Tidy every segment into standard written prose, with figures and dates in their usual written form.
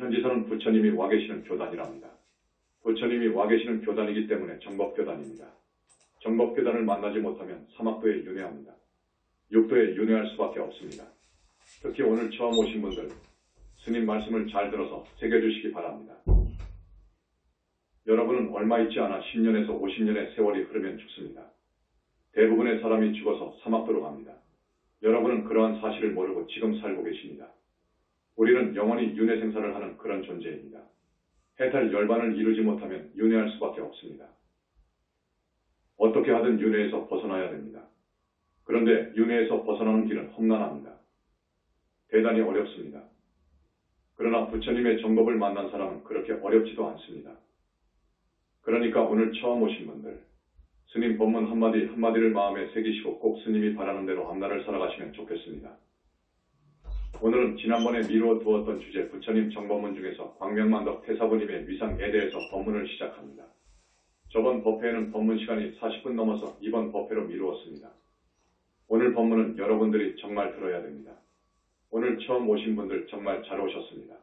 현지서는 부처님이 와 계시는 교단이랍니다. 부처님이 와 계시는 교단이기 때문에 정법교단입니다. 정법교단을 만나지 못하면 사막도에 윤회합니다. 육도에 윤회할 수밖에 없습니다. 특히 오늘 처음 오신 분들, 스님 말씀을 잘 들어서 새겨주시기 바랍니다. 여러분은 얼마 있지 않아 10년에서 50년의 세월이 흐르면 죽습니다. 대부분의 사람이 죽어서 사막도로 갑니다. 여러분은 그러한 사실을 모르고 지금 살고 계십니다. 우리는 영원히 윤회 생사를 하는 그런 존재입니다. 해탈 열반을 이루지 못하면 윤회할 수밖에 없습니다. 어떻게 하든 윤회에서 벗어나야 됩니다. 그런데 윤회에서 벗어나는 길은 험난합니다. 대단히 어렵습니다. 그러나 부처님의 정법을 만난 사람은 그렇게 어렵지도 않습니다. 그러니까 오늘 처음 오신 분들, 스님 법문 한마디 한마디를 마음에 새기시고 꼭 스님이 바라는 대로 앞날을 살아가시면 좋겠습니다. 오늘은 지난번에 미루어 두었던 주제 부처님 정법문 중에서 광명만덕 태사부님의 위상에 대해서 법문을 시작합니다. 저번 법회에는 법문 시간이 40분 넘어서 이번 법회로 미루었습니다. 오늘 법문은 여러분들이 정말 들어야 됩니다. 오늘 처음 오신 분들 정말 잘 오셨습니다.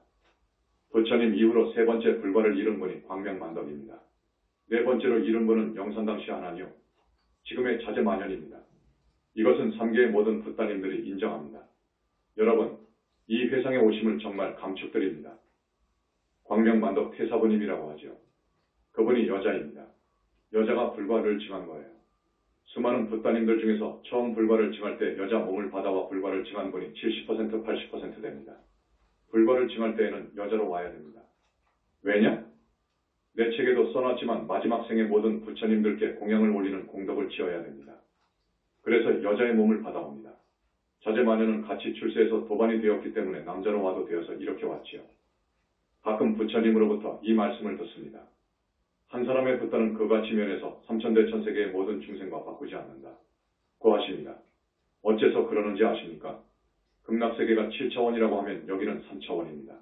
부처님 이후로 세 번째 불과를 이룬 분이 광명만덕입니다. 네 번째로 이룬 분은 영산당시 하나니요. 지금의 자제만연입니다. 이것은 3계의 모든 붓다님들이 인정합니다. 여러분, 이 회상에 오심을 정말 감축드립니다. 광명만덕 태사부님이라고 하죠. 그분이 여자입니다. 여자가 불과를 증한 거예요. 수많은 붓다님들 중에서 처음 불과를 증할 때 여자 몸을 받아와 불과를 증한 분이 70% 80% 됩니다. 불과를 증할 때에는 여자로 와야 됩니다. 왜냐? 내 책에도 써놨지만 마지막 생의 모든 부처님들께 공양을 올리는 공덕을 지어야 됩니다. 그래서 여자의 몸을 받아옵니다. 자제마녀는 같이 출세해서 도반이 되었기 때문에 남자로 와도 되어서 이렇게 왔지요. 가끔 부처님으로부터 이 말씀을 듣습니다. 한 사람의 붓다는 그같이 면에서 삼천대천세계의 모든 중생과 바꾸지 않는다. 고하십니다. 어째서 그러는지 아십니까? 극락세계가 7차원이라고 하면 여기는 3차원입니다.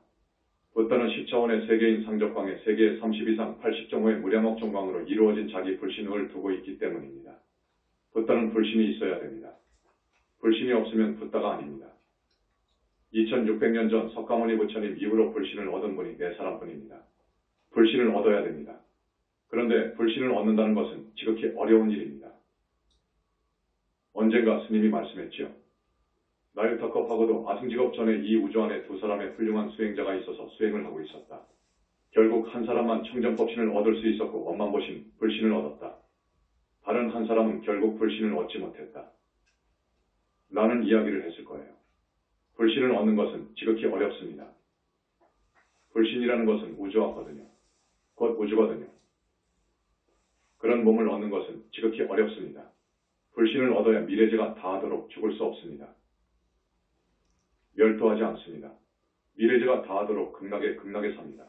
붓다는 10차원의 세계인 상적광에 세계의 30 이상 80정호의 무량억 정광으로 이루어진 자기 불신을 두고 있기 때문입니다. 붓다는 불신이 있어야 됩니다. 불신이 없으면 붓다가 아닙니다. 2600년 전 석가모니 부처님 이후로 불신을 얻은 분이 4사람뿐입니다. 불신을 얻어야 됩니다. 그런데 불신을 얻는다는 것은 지극히 어려운 일입니다. 언젠가 스님이 말씀했지요. 나유타컵하고도 아승직업 전에 이 우주 안에 2사람의 훌륭한 수행자가 있어서 수행을 하고 있었다. 결국 한 사람만 청정법신을 얻을 수 있었고 원만보신, 불신을 얻었다. 다른 한 사람은 결국 불신을 얻지 못했다. 라는 이야기를 했을 거예요. 불신을 얻는 것은 지극히 어렵습니다. 불신이라는 것은 우주화거든요. 곧 우주거든요. 그런 몸을 얻는 것은 지극히 어렵습니다. 불신을 얻어야 미래제가 다하도록 죽을 수 없습니다. 멸도하지 않습니다. 미래제가 다하도록 극락에 삽니다.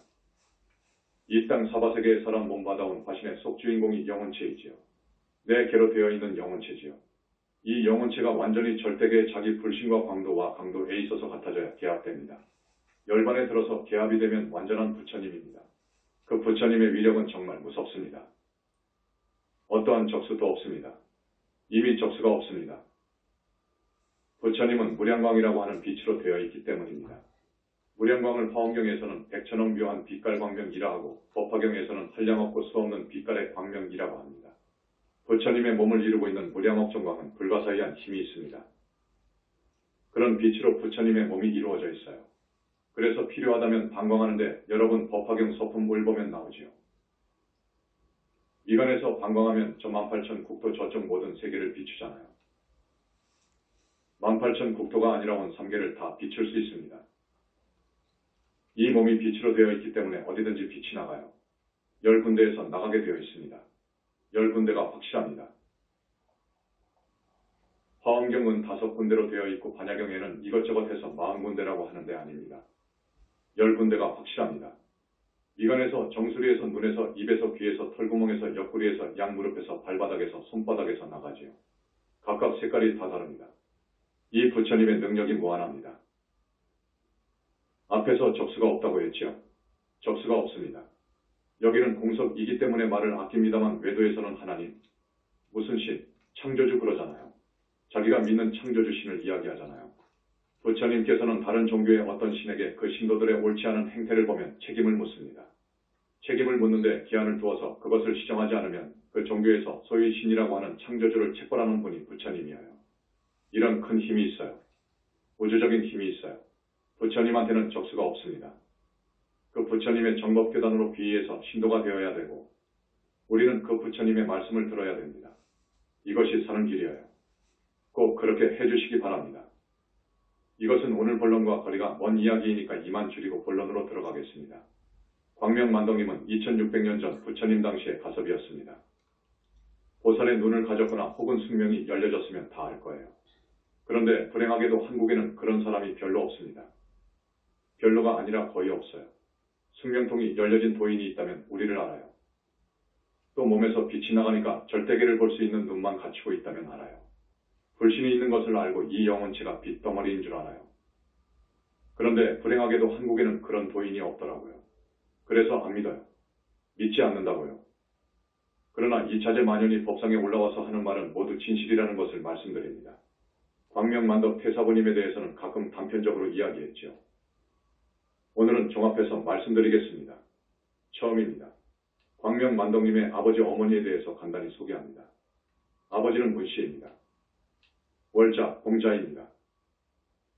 이 땅 사바세계의 사람 몸 받아온 화신의 속주인공이 영혼체이지요. 내 개로 되어 있는 영혼체지요. 이 영혼체가 완전히 절대계의 자기 불신과 강도와 강도에 있어서 같아져야 개합됩니다. 열반에 들어서 개합이 되면 완전한 부처님입니다. 그 부처님의 위력은 정말 무섭습니다. 어떠한 적수도 없습니다. 이미 적수가 없습니다. 부처님은 무량광이라고 하는 빛으로 되어 있기 때문입니다. 무량광을 화엄경에서는 백천억 묘한 빛깔 광명이라 하고 법화경에서는 한량없고 수없는 빛깔의 광명이라고 합니다. 부처님의 몸을 이루고 있는 무량억 정광은 불가사의한 힘이 있습니다. 그런 빛으로 부처님의 몸이 이루어져 있어요. 그래서 필요하다면 방광하는데 여러분 법화경 서품을 보면 나오지요. 미간에서 방광하면 저 18,000국토 저쪽 모든 세계를 비추잖아요. 18,000국토가 아니라 온 3계를 다 비출 수 있습니다. 이 몸이 빛으로 되어 있기 때문에 어디든지 빛이 나가요. 10군데에서 나가게 되어 있습니다. 10군데가 확실합니다. 화엄경은 5군데로 되어 있고 반야경에는 이것저것 해서 40군데라고 하는데 아닙니다. 10군데가 확실합니다. 미간에서 정수리에서 눈에서 입에서 귀에서 털구멍에서 옆구리에서 양무릎에서 발바닥에서 손바닥에서 나가지요. 각각 색깔이 다 다릅니다. 이 부처님의 능력이 무한합니다. 앞에서 적수가 없다고 했지요. 적수가 없습니다. 여기는 공석이기 때문에 말을 아낍니다만 외도에서는 하나님, 무슨 신, 창조주 그러잖아요. 자기가 믿는 창조주 신을 이야기하잖아요. 부처님께서는 다른 종교의 어떤 신에게 그 신도들의 옳지 않은 행태를 보면 책임을 묻습니다. 책임을 묻는데 기한을 두어서 그것을 시정하지 않으면 그 종교에서 소위 신이라고 하는 창조주를 체벌하는 분이 부처님이에요. 이런 큰 힘이 있어요. 우주적인 힘이 있어요. 부처님한테는 적수가 없습니다. 그 부처님의 정법교단으로 비의해서 신도가 되어야 되고 우리는 그 부처님의 말씀을 들어야 됩니다. 이것이 사는 길이에요. 꼭 그렇게 해주시기 바랍니다. 이것은 오늘 본론과 거리가 먼 이야기이니까 이만 줄이고 본론으로 들어가겠습니다. 광명만덕님은 2600년 전 부처님 당시의 가섭이었습니다. 보살의 눈을 가졌거나 혹은 숙명이 열려졌으면 다 알 거예요. 그런데 불행하게도 한국에는 그런 사람이 별로 없습니다. 별로가 아니라 거의 없어요. 숙명통이 열려진 도인이 있다면 우리를 알아요. 또 몸에서 빛이 나가니까 절대계를 볼 수 있는 눈만 갖추고 있다면 알아요. 불신이 있는 것을 알고 이 영혼체가 빛덩어리인 줄 알아요. 그런데 불행하게도 한국에는 그런 도인이 없더라고요. 그래서 안 믿어요. 믿지 않는다고요. 그러나 이 자재만연이 법상에 올라와서 하는 말은 모두 진실이라는 것을 말씀드립니다. 광명만덕 태사부님에 대해서는 가끔 단편적으로 이야기했죠. 오늘은 종합해서 말씀드리겠습니다. 처음입니다. 광명만덕님의 아버지 어머니에 대해서 간단히 소개합니다. 아버지는 문씨입니다. 월자, 봉자입니다.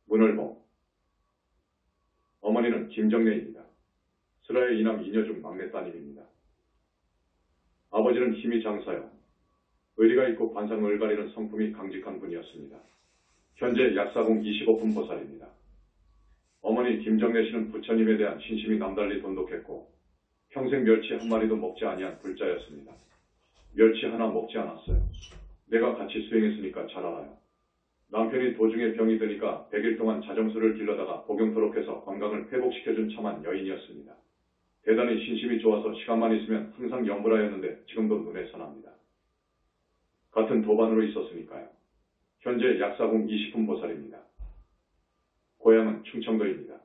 문월봉. 어머니는 김정래입니다. 슬하의 이남 이녀 중 막내 따님입니다. 아버지는 힘이 장사요. 의리가 있고 관상을 가리는 성품이 강직한 분이었습니다. 현재 약사공 25분 보살입니다. 어머니 김정래 씨는 부처님에 대한 신심이 남달리 돈독했고 평생 멸치 한 마리도 먹지 아니한 불자였습니다. 멸치 하나 먹지 않았어요. 내가 같이 수행했으니까 잘 알아요. 남편이 도중에 병이 드니까 100일 동안 자정수를 길러다가 복용토록 해서 건강을 회복시켜준 참한 여인이었습니다. 대단히 신심이 좋아서 시간만 있으면 항상 염불하였는데 지금도 눈에 선합니다. 같은 도반으로 있었으니까요. 현재 약사공 20분 보살입니다. 고향은 충청도입니다.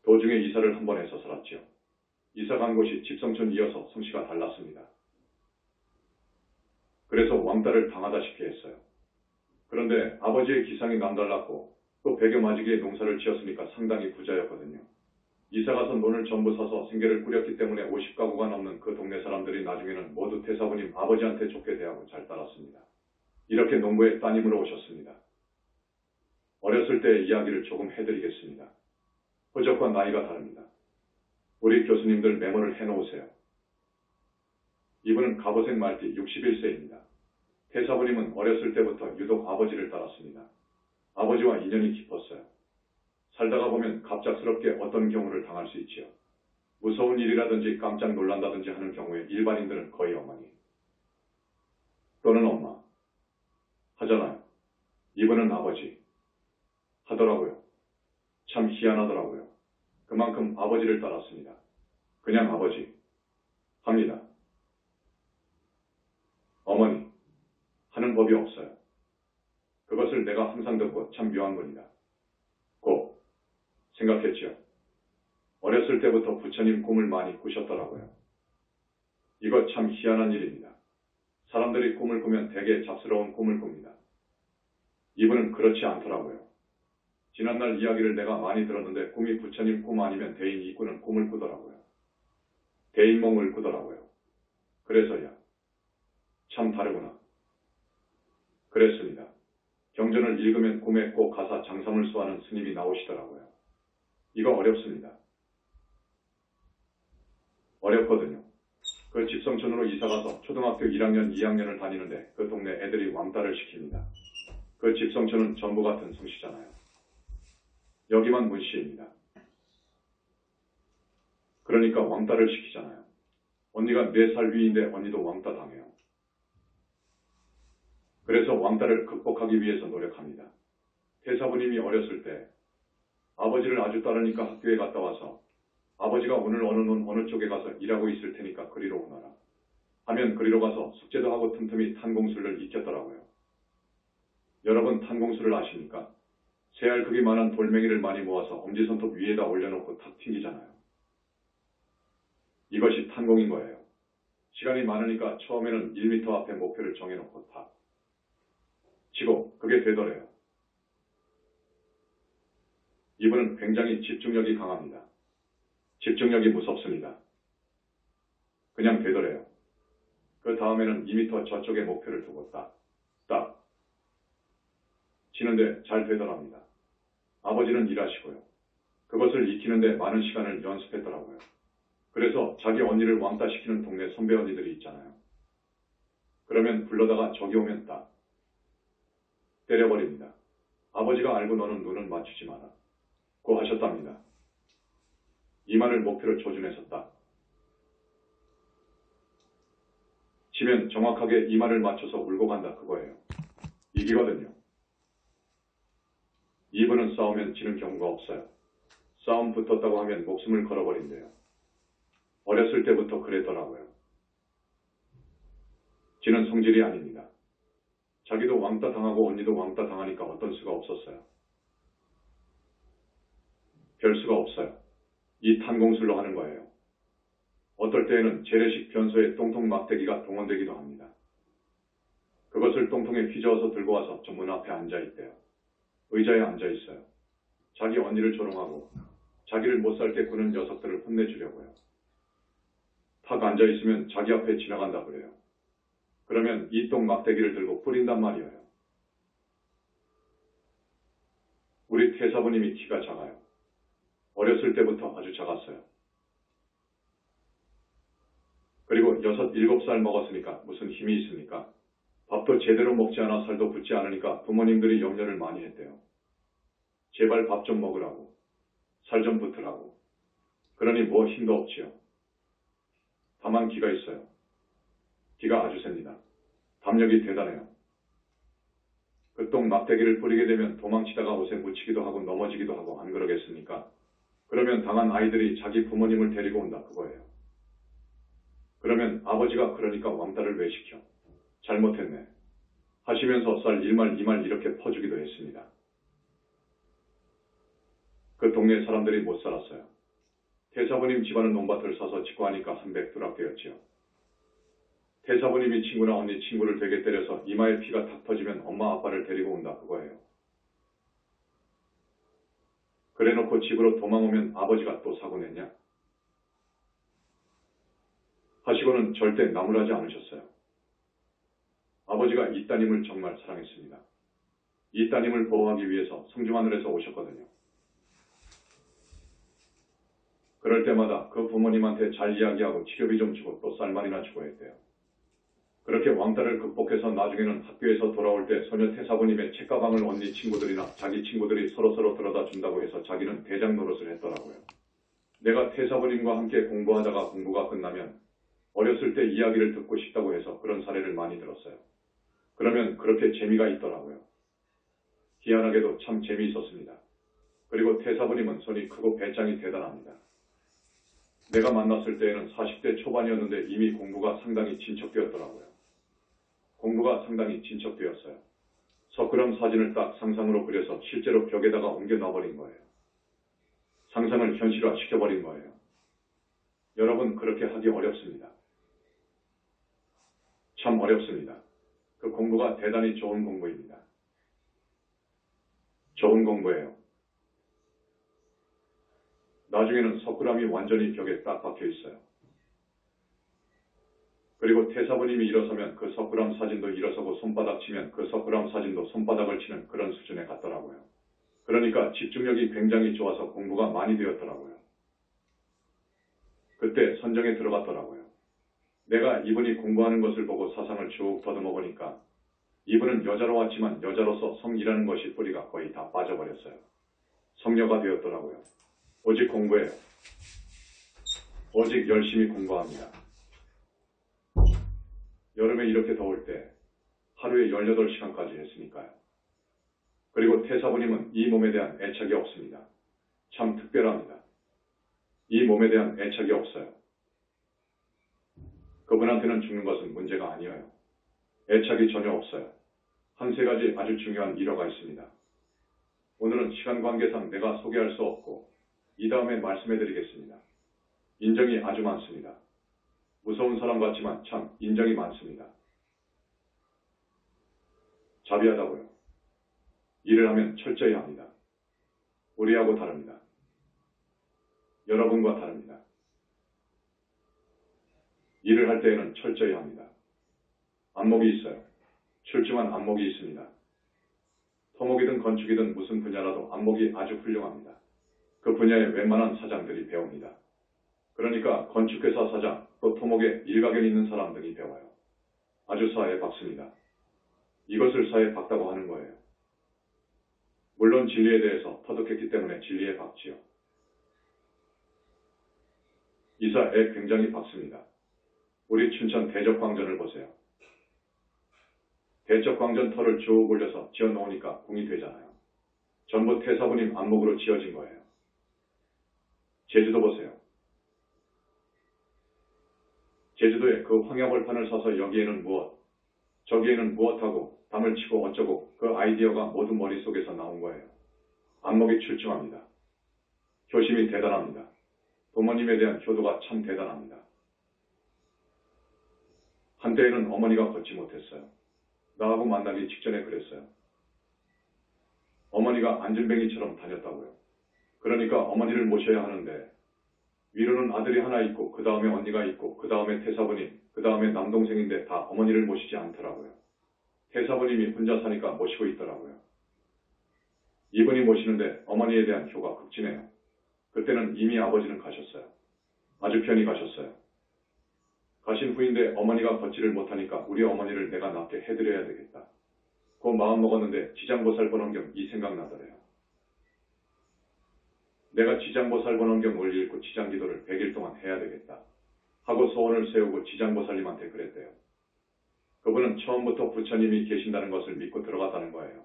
도중에 이사를 한 번 해서 살았지요. 이사 간 곳이 집성촌 이어서 성씨가 달랐습니다. 그래서 왕따를 당하다시피 했어요. 그런데 아버지의 기상이 남달랐고 또 100여 마지기의 농사를 지었으니까 상당히 부자였거든요. 이사가서 논을 전부 사서 생계를 꾸렸기 때문에 50가구가 넘는 그 동네 사람들이 나중에는 모두 태사부님 아버지한테 좋게 대하고 잘 따랐습니다. 이렇게 농부의 따님으로 오셨습니다. 어렸을 때의 이야기를 조금 해드리겠습니다. 호적과 나이가 다릅니다. 우리 교수님들 메모를 해놓으세요. 이분은 갑오색 말띠 61세입니다. 태사부님은 어렸을 때부터 유독 아버지를 따랐습니다. 아버지와 인연이 깊었어요. 살다가 보면 갑작스럽게 어떤 경우를 당할 수 있지요. 무서운 일이라든지 깜짝 놀란다든지 하는 경우에 일반인들은 거의 어머니 또는 엄마 하잖아요. 이분은 아버지 하더라고요. 참 희한하더라고요. 그만큼 아버지를 따랐습니다. 그냥 아버지 합니다. 어머니 하는 법이 없어요. 그것을 내가 항상 듣고 참 묘한 분이다. 고 생각했지요. 어렸을 때부터 부처님 꿈을 많이 꾸셨더라고요. 이거 참 희한한 일입니다. 사람들이 꿈을 꾸면 되게 잡스러운 꿈을 꿉니다. 이분은 그렇지 않더라고요. 지난날 이야기를 내가 많이 들었는데 꿈이 부처님 꿈 아니면 대인 이꾸는 꿈을 꾸더라고요. 대인몽을 꾸더라고요. 그래서야 참 다르구나. 그랬습니다. 경전을 읽으면 꿈에 꼭 가사 장삼을 수하는 스님이 나오시더라고요. 이거 어렵습니다. 어렵거든요. 그 집성촌으로 이사가서 초등학교 1학년, 2학년을 다니는데 그 동네 애들이 왕따를 시킵니다. 그 집성촌은 전부 같은 성씨잖아요. 여기만 문씨입니다. 그러니까 왕따를 시키잖아요. 언니가 4살 위인데 언니도 왕따 당해요. 그래서 왕따를 극복하기 위해서 노력합니다. 태사부님이 어렸을 때 아버지를 아주 따르니까 학교에 갔다 와서 아버지가 오늘 어느 논 어느 쪽에 가서 일하고 있을 테니까 그리로 오너라 하면 그리로 가서 숙제도 하고 틈틈이 탄공수를 익혔더라고요. 여러분 탄공수를 아십니까? 새알 크기만한 돌멩이를 많이 모아서 엄지손톱 위에다 올려놓고 탁 튕기잖아요. 이것이 탄공인 거예요. 시간이 많으니까 처음에는 1m 앞에 목표를 정해놓고 탁 치고 그게 되더래요. 이분은 굉장히 집중력이 강합니다. 집중력이 무섭습니다. 그냥 되더래요. 그 다음에는 2m 저쪽에 목표를 두고 딱 치는데 잘 되더랍니다. 아버지는 일하시고요. 그것을 익히는데 많은 시간을 연습했더라고요. 그래서 자기 언니를 왕따시키는 동네 선배 언니들이 있잖아요. 그러면 불러다가 저기 오면 딱 때려버립니다. 아버지가 알고 너는 눈을 맞추지 마라. 고 하셨답니다. 이마를 목표로 조준해서 딱 치면 정확하게 이마를 맞춰서 울고 간다 그거예요. 이기거든요. 이분은 싸우면 지는 경우가 없어요. 싸움 붙었다고 하면 목숨을 걸어버린대요. 어렸을 때부터 그랬더라고요. 지는 성질이 아닙니다. 자기도 왕따 당하고 언니도 왕따 당하니까 어떤 수가 없었어요. 별 수가 없어요. 이 탄공술로 하는 거예요. 어떨 때에는 재래식 변소에 똥통 막대기가 동원되기도 합니다. 그것을 똥통에 휘저어서 들고 와서 전문 앞에 앉아있대요. 의자에 앉아있어요. 자기 언니를 조롱하고 자기를 못살게 구는 녀석들을 혼내주려고요. 탁 앉아있으면 자기 앞에 지나간다 그래요. 그러면 이 똥 막대기를 들고 뿌린단 말이에요. 우리 태사부님이 키가 작아요. 어렸을 때부터 아주 작았어요. 그리고 6, 7살 먹었으니까 무슨 힘이 있습니까? 밥도 제대로 먹지 않아 살도 붙지 않으니까 부모님들이 염려를 많이 했대요. 제발 밥 좀 먹으라고. 살 좀 붙으라고. 그러니 뭐 힘도 없지요. 다만 기가 있어요. 기가 아주 셉니다. 담력이 대단해요. 그 똥 막대기를 뿌리게 되면 도망치다가 옷에 묻히기도 하고 넘어지기도 하고 안 그러겠습니까? 그러면 당한 아이들이 자기 부모님을 데리고 온다 그거예요. 그러면 아버지가 그러니까 왕따를 왜 시켜? 잘못했네. 하시면서 쌀 1말 2말 이렇게 퍼주기도 했습니다. 그 동네 사람들이 못 살았어요. 태사부님 집안은 논밭을 사서 짓고 하니까 한백 두락되었지요. 태사부님이 친구나 언니 친구를 되게 때려서 이마에 피가 탁 터지면 엄마 아빠를 데리고 온다 그거예요. 그래놓고 집으로 도망오면 아버지가 또 사고 냈냐? 하시고는 절대 나무라지 않으셨어요. 아버지가 이 따님을 정말 사랑했습니다. 이 따님을 보호하기 위해서 성중하늘에서 오셨거든요. 그럴 때마다 그 부모님한테 잘 이야기하고 치료비 좀 주고 또 쌀말이나 주고 했대요. 그렇게 왕따를 극복해서 나중에는 학교에서 돌아올 때 소녀 태사부님의 책가방을 언니 친구들이나 자기 친구들이 서로서로 들어다 준다고 해서 자기는 대장 노릇을 했더라고요. 내가 태사부님과 함께 공부하다가 공부가 끝나면 어렸을 때 이야기를 듣고 싶다고 해서 그런 사례를 많이 들었어요. 그러면 그렇게 재미가 있더라고요. 희한하게도 참 재미있었습니다. 그리고 태사부님은 손이 크고 배짱이 대단합니다. 내가 만났을 때에는 40대 초반이었는데 이미 공부가 상당히 진척되었더라고요. 공부가 상당히 진척되었어요. 석굴암 사진을 딱 상상으로 그려서 실제로 벽에다가 옮겨 놔버린 거예요. 상상을 현실화 시켜버린 거예요. 여러분 그렇게 하기 어렵습니다. 참 어렵습니다. 그 공부가 대단히 좋은 공부입니다. 좋은 공부예요. 나중에는 석굴암이 완전히 벽에 딱 박혀 있어요. 그리고 태사부님이 일어서면 그 석굴암 사진도 일어서고 손바닥 치면 그 석굴암 사진도 손바닥을 치는 그런 수준에 갔더라고요. 그러니까 집중력이 굉장히 좋아서 공부가 많이 되었더라고요. 그때 선정에 들어갔더라고요. 내가 이분이 공부하는 것을 보고 사상을 쭉 더듬어 보니까 이분은 여자로 왔지만 여자로서 성이라는 것이 뿌리가 거의 다 빠져버렸어요. 성녀가 되었더라고요. 오직 공부해요. 오직 열심히 공부합니다. 여름에 이렇게 더울 때 하루에 18시간까지 했으니까요. 그리고 태사부님은 이 몸에 대한 애착이 없습니다. 참 특별합니다. 이 몸에 대한 애착이 없어요. 그분한테는 죽는 것은 문제가 아니에요. 애착이 전혀 없어요. 한 세 가지 아주 중요한 일화가 있습니다. 오늘은 시간 관계상 내가 소개할 수 없고 이 다음에 말씀해드리겠습니다. 인정이 아주 많습니다. 무서운 사람 같지만 참 인정이 많습니다. 자비하다고요. 일을 하면 철저히 합니다. 우리하고 다릅니다. 여러분과 다릅니다. 일을 할 때에는 철저히 합니다. 안목이 있어요. 출중한 안목이 있습니다. 토목이든 건축이든 무슨 분야라도 안목이 아주 훌륭합니다. 그 분야의 웬만한 사장들이 배웁니다. 그러니까 건축회사 사장, 또 토목에 일가견 있는 사람 등이 배워요. 아주 사에 박습니다. 이것을 사에 박다고 하는 거예요. 물론 진리에 대해서 터득했기 때문에 진리에 박지요. 이사에 굉장히 박습니다. 우리 춘천 대적광전을 보세요. 대적광전 터를 쭉 올려서 지어놓으니까 궁이 되잖아요. 전부 태사부님 안목으로 지어진 거예요. 제주도 보세요. 제주도에 그 황야벌판을 사서 여기에는 무엇, 저기에는 무엇하고 담을 치고 어쩌고 그 아이디어가 모두 머릿속에서 나온 거예요. 안목이 출중합니다. 효심이 대단합니다. 부모님에 대한 효도가 참 대단합니다. 한때에는 어머니가 걷지 못했어요. 나하고 만나기 직전에 그랬어요. 어머니가 안진뱅이처럼 다녔다고요. 그러니까 어머니를 모셔야 하는데 위로는 아들이 하나 있고 그 다음에 언니가 있고 그 다음에 태사부님, 그 다음에 남동생인데 다 어머니를 모시지 않더라고요. 태사부님이 혼자 사니까 모시고 있더라고요. 이분이 모시는데 어머니에 대한 효가 극진해요. 그때는 이미 아버지는 가셨어요. 아주 편히 가셨어요. 가신 후인데 어머니가 걷지를 못하니까 우리 어머니를 내가 낫게 해드려야 되겠다. 그 마음 먹었는데 지장보살본원경 이 생각나더래요. 내가 지장보살본원경을 읽고 지장기도를 100일 동안 해야 되겠다. 하고 소원을 세우고 지장보살님한테 그랬대요. 그분은 처음부터 부처님이 계신다는 것을 믿고 들어갔다는 거예요.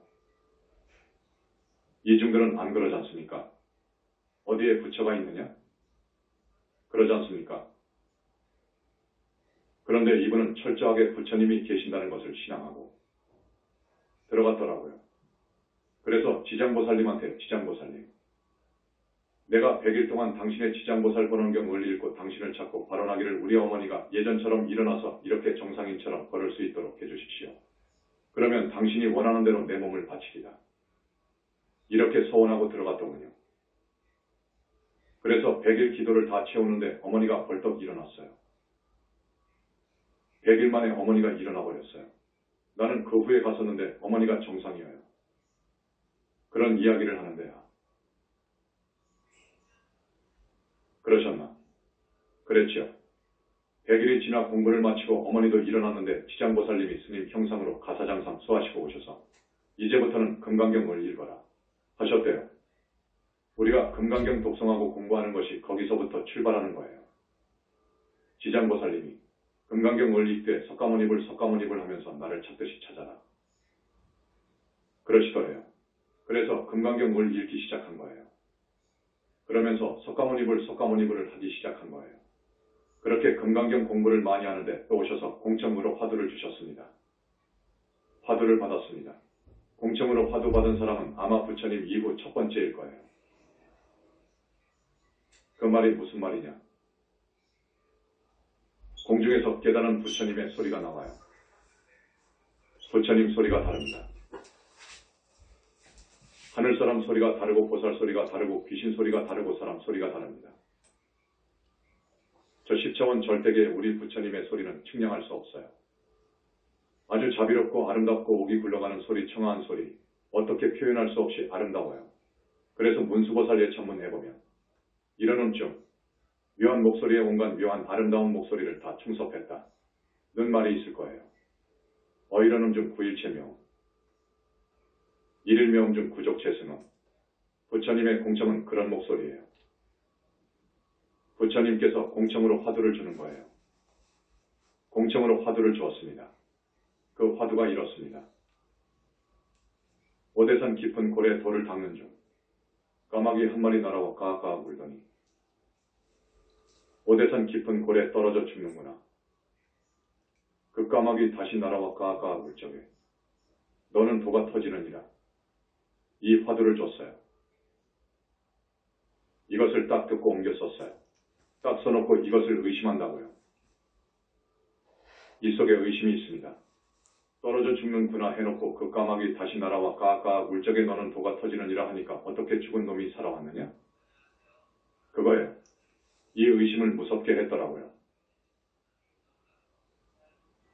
이중들은 안 그러지 않습니까? 어디에 부처가 있느냐? 그러지 않습니까? 그런데 이분은 철저하게 부처님이 계신다는 것을 신앙하고 들어갔더라고요. 그래서 지장보살님한테 지장보살님, 내가 100일 동안 당신의 지장보살본원경을 읽고 당신을 찾고 발언하기를 우리 어머니가 예전처럼 일어나서 이렇게 정상인처럼 걸을 수 있도록 해주십시오. 그러면 당신이 원하는 대로 내 몸을 바치리다. 이렇게 소원하고 들어갔더군요. 그래서 100일 기도를 다 채우는데 어머니가 벌떡 일어났어요. 100일 만에 어머니가 일어나 버렸어요. 나는 그 후에 갔었는데 어머니가 정상이에요. 그런 이야기를 하는데요. 그러셨나? 그랬죠. 100일이 지나 공부를 마치고 어머니도 일어났는데 지장보살님이 스님 형상으로 가사장상 수하시고 오셔서 이제부터는 금강경을 읽어라 하셨대요. 우리가 금강경 독송하고 공부하는 것이 거기서부터 출발하는 거예요. 지장보살님이 금강경을 읽되 석가모니불 하면서 나를 찾듯이 찾아라. 그러시더래요. 그래서 금강경을 읽기 시작한 거예요. 그러면서 석가모니불을 하기 시작한 거예요. 그렇게 금강경 공부를 많이 하는데 또 오셔서 공청으로 화두를 주셨습니다. 화두를 받았습니다. 공청으로 화두 받은 사람은 아마 부처님 이후 첫 번째일 거예요. 그 말이 무슨 말이냐? 공중에서 깨달은 부처님의 소리가 나와요. 부처님 소리가 다릅니다. 하늘사람 소리가 다르고 보살 소리가 다르고 귀신 소리가 다르고 사람 소리가 다릅니다. 저 10차원 절대계의 우리 부처님의 소리는 측량할 수 없어요. 아주 자비롭고 아름답고 옥이 굴러가는 소리, 청아한 소리, 어떻게 표현할 수 없이 아름다워요. 그래서 문수보살 예천문 해보면 이런 음중, 묘한 목소리에 온갖 묘한 아름다운 목소리를 다 충섭했다. 는 말이 있을 거예요. 이런 음중 구일체명, 일일묘음중 구족체승음, 부처님의 공청은 그런 목소리예요. 부처님께서 공청으로 화두를 주는 거예요. 공청으로 화두를 주었습니다. 그 화두가 이렇습니다. 오대산 깊은 고래 돌을 닦는 중 까마귀 한 마리 날아와 까까 울더니 오대산 깊은 고래 떨어져 죽는구나. 그 까마귀 다시 날아와 까까 울 적에 너는 도가 터지느니라. 이 화두를 줬어요. 이것을 딱 듣고 옮겨 썼어요. 딱 써놓고 이것을 의심한다고요. 이 속에 의심이 있습니다. 떨어져 죽는구나 해놓고 그 까마귀 다시 날아와 까까 울적에 너는 도가 터지느니라 하니까 어떻게 죽은 놈이 살아왔느냐? 그거예요. 이 의심을 무섭게 했더라고요.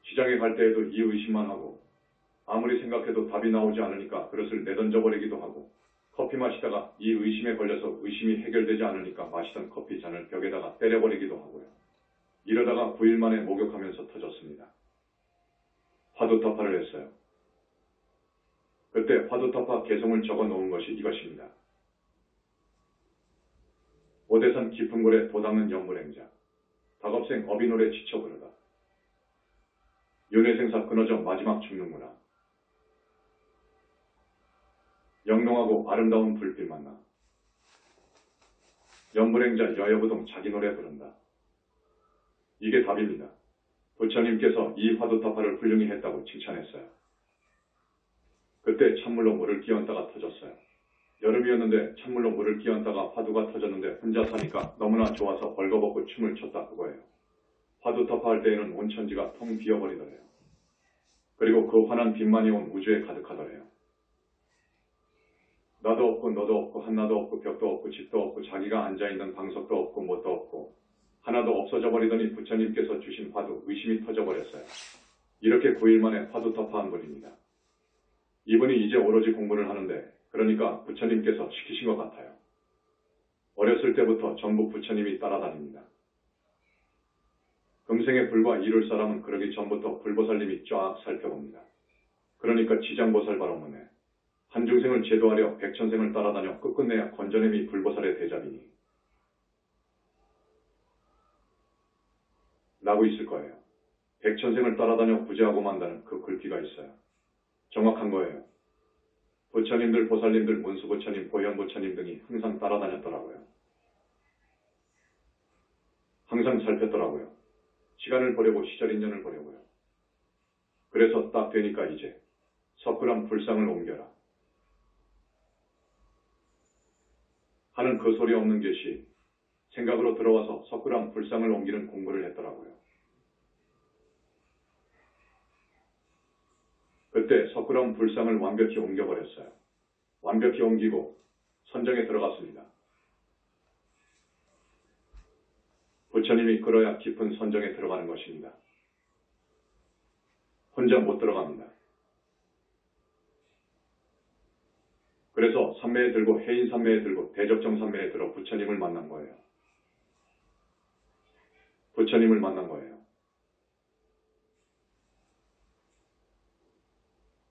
시장에 갈 때에도 이 의심만 하고 아무리 생각해도 답이 나오지 않으니까 그릇을 내던져버리기도 하고 커피 마시다가 이 의심에 걸려서 의심이 해결되지 않으니까 마시던 커피 잔을 벽에다가 때려버리기도 하고요. 이러다가 9일 만에 목욕하면서 터졌습니다. 화두타파를 했어요. 그때 화두타파 개성을 적어 놓은 것이 이것입니다. 오대산 깊은 골에 도닦는 연불행자 닭업생 어비노래 지쳐 부르다. 윤회생사 끊어져 마지막 죽는구나. 영롱하고 아름다운 불빛 만나. 연불행자 여여부동 자기 노래 부른다. 이게 답입니다. 부처님께서 이 화두타파를 훌륭히 했다고 칭찬했어요. 그때 찬물로 물을 끼얹다가 터졌어요. 여름이었는데 찬물로 물을 끼얹다가 화두가 터졌는데 혼자 사니까 너무나 좋아서 벌거벗고 춤을 췄다 그거예요. 화두타파 할 때에는 온 천지가 텅 비어버리더래요. 그리고 그 환한 빛만이 온 우주에 가득하더래요. 나도 없고 너도 없고 한나도 없고 벽도 없고 집도 없고 자기가 앉아있는 방석도 없고 뭣도 없고 하나도 없어져 버리더니 부처님께서 주신 화두 의심이 터져버렸어요. 이렇게 9일 만에 화두타파한 분입니다. 이분이 이제 오로지 공부를 하는데 그러니까 부처님께서 시키신 것 같아요. 어렸을 때부터 전부 부처님이 따라다닙니다. 금생에 불과 이룰 사람은 그러기 전부터 불보살님이 쫙 살펴봅니다. 그러니까 지장보살 바로문에 한중생을 제도하려 백천생을 따라다녀 끝끝내야 건져냄이 불보살의 대잡이니 라고 있을 거예요. 백천생을 따라다녀 구제하고 만다는 그 글귀가 있어요. 정확한 거예요. 부처님들, 보살님들, 문수부처님, 보현부처님 등이 항상 따라다녔더라고요. 항상 살폈더라고요. 시간을 보려고 시절인연을 보려고요. 그래서 딱 되니까 이제 석굴암 불상을 옮겨라 하는 그 소리 없는 것이 생각으로 들어와서 석굴암 불상을 옮기는 공부를 했더라고요. 그때 석굴암 불상을 완벽히 옮겨버렸어요. 완벽히 옮기고 선정에 들어갔습니다. 부처님이 끌어야 깊은 선정에 들어가는 것입니다. 혼자 못 들어갑니다. 그래서 산매에 들고 해인 산매에 들고 대적정 산매에 들어 부처님을 만난 거예요. 부처님을 만난 거예요.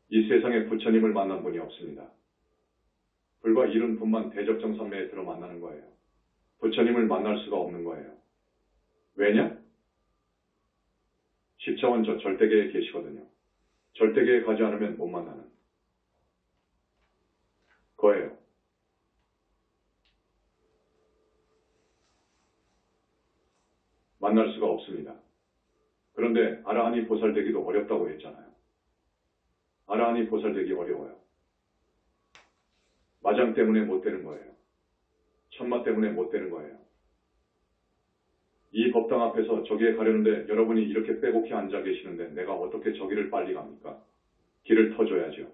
이 세상에 부처님을 만난 분이 없습니다. 불과 70분만 대적정 산매에 들어 만나는 거예요. 부처님을 만날 수가 없는 거예요. 왜냐? 10차원 저 절대계에 계시거든요. 절대계에 가지 않으면 못 만나는 거예요. 만날 수가 없습니다. 그런데 아라한이 보살되기도 어렵다고 했잖아요. 아라한이 보살되기 어려워요. 마장 때문에 못 되는 거예요. 천마 때문에 못 되는 거예요. 이 법당 앞에서 저기에 가려는데 여러분이 이렇게 빼곡히 앉아 계시는데 내가 어떻게 저기를 빨리 갑니까? 길을 터줘야죠.